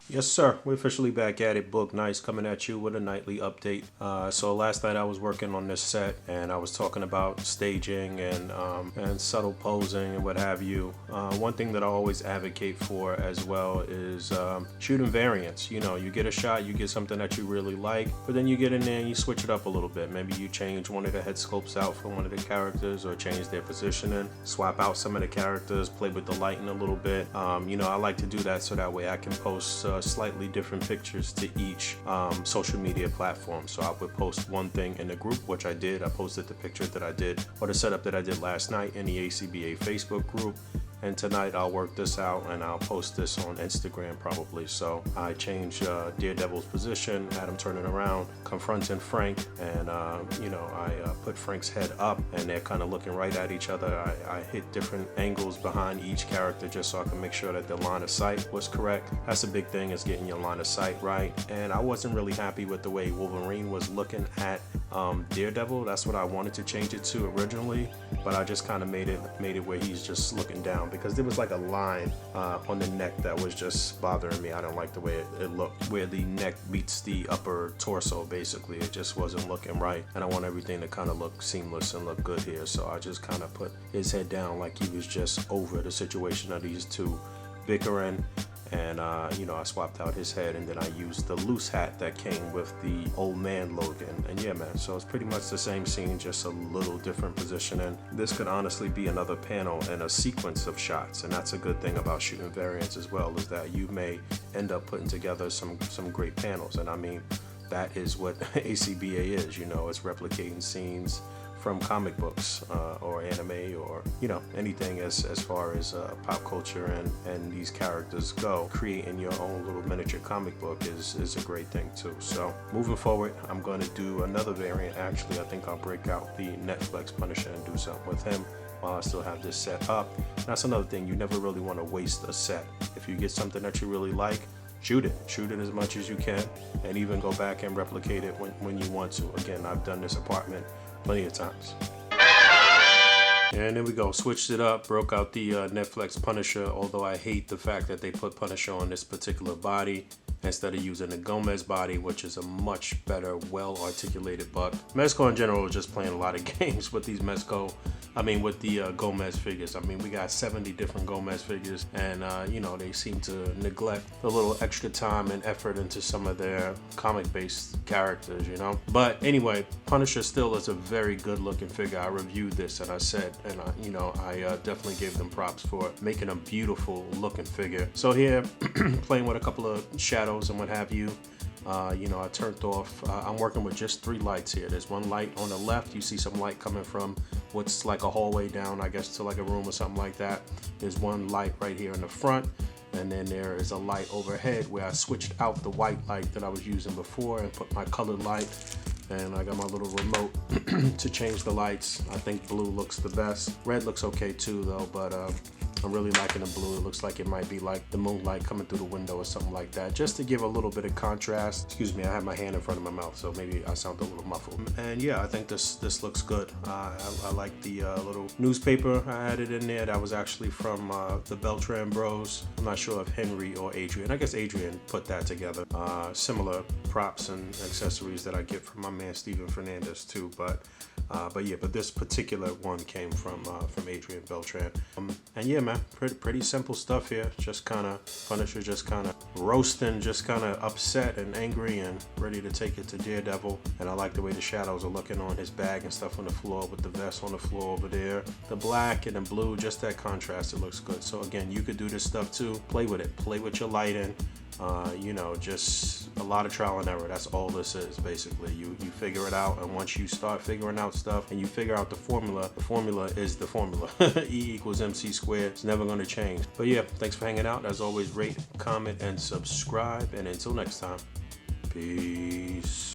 Yes, sir. We're officially back at it. Boog Nice coming at you with a nightly update. So last night I was working on this set and I was talking about staging and subtle posing and what have you. One thing that I always advocate for as well is shooting variants. You know, you get a shot, you get something that you really like, but then you get in there and you switch it up a little bit. Maybe you change one of the head sculpts out for one of the characters or change their positioning, swap out some of the characters, play with the lighting a little bit. You know, I like to do that so that way I can post slightly different pictures to each social media platform. So I would post one thing in the group, which I did. I posted the picture that I did or the setup that I did last night in the ACBA Facebook group. And tonight I'll work this out and I'll post this on Instagram probably. So I changed Daredevil's position, had him turning around, confronting Frank, and you know, I put Frank's head up and they're kind of looking right at each other. I hit different angles behind each character just so I can make sure that the line of sight was correct. That's a big thing, is getting your line of sight right. And I wasn't really happy with the way Wolverine was looking at Daredevil. That's what I wanted to change it to originally, but I just kind of made it where he's just looking down, because there was like a line on the neck that was just bothering me. I don't like the way it looked, where the neck meets the upper torso. Basically, it just wasn't looking right, and I want everything to kind of look seamless and look good here. So I just kind of put his head down like he was just over the situation of these two bickering. And you know, I swapped out his head and then I used the loose hat that came with the old man Logan. And yeah, man, so it's pretty much the same scene, just a little different positioning. This could honestly be another panel and a sequence of shots, and that's a good thing about shooting variants as well, is that you may end up putting together some great panels. And I mean, that is what A.C.B.A is, you know, it's replicating scenes from comic books or anime, or you know, anything as far as pop culture and these characters go. Creating your own little miniature comic book is a great thing too. So moving forward, I'm going to do another variant. Actually, I think I'll break out the Netflix Punisher and do something with him while I still have this set up. And that's another thing, you never really want to waste a set. If you get something that you really like, shoot it as much as you can, and even go back and replicate it when you want to. Again, I've done this apartment plenty of times. And there we go, switched it up, broke out the Netflix Punisher, although I hate the fact that they put Punisher on this particular body instead of using the Gomez body, which is a much better, well-articulated buck. Mezco in general is just playing a lot of games with these with the Gomez figures. I mean, we got 70 different Gomez figures, and you know, they seem to neglect a little extra time and effort into some of their comic-based characters, you know. But anyway, Punisher still is a very good-looking figure. I reviewed this and I said, and I definitely gave them props for making a beautiful-looking figure. So here, playing with a couple of shadows and what have you. You know, I turned off, I'm working with just 3 lights here. There's one light on the left. You see some light coming from what's like a hallway down, I guess, to like a room or something like that. There's one light right here in the front, and then there is a light overhead where I switched out the white light that I was using before and put my colored light. And I got my little remote to change the lights. I think blue looks the best. Red looks okay too though, but I'm really liking the blue. It looks like it might be like the moonlight coming through the window or something like that, just to give a little bit of contrast. Excuse me, I have my hand in front of my mouth, so maybe I sound a little muffled. And yeah, I think this looks good. I like the little newspaper I added in there. That was actually from the Beltran Bros. I'm not sure if Henry or Adrian. I guess Adrian put that together. Similar props and accessories that I get from my man Steven Fernandez too, but this particular one came from Adrian Beltran. And yeah, man, pretty simple stuff here. Just kind of Punisher, just kind of roasting, just kind of upset and angry and ready to take it to Daredevil. And I like the way the shadows are looking on his bag and stuff on the floor, with the vest on the floor over there. The black and the blue, just that contrast, it looks good. So again, you could do this stuff too. Play with it. Play with your lighting. You know, just a lot of trial and error. That's all this is, basically. You figure it out, and once you start figuring out stuff and you figure out the formula is the formula. E equals MC squared. It's never going to change. But yeah, thanks for hanging out. As always, rate, comment, and subscribe. And until next time, peace.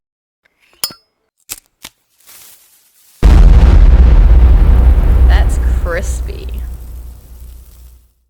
That's crispy.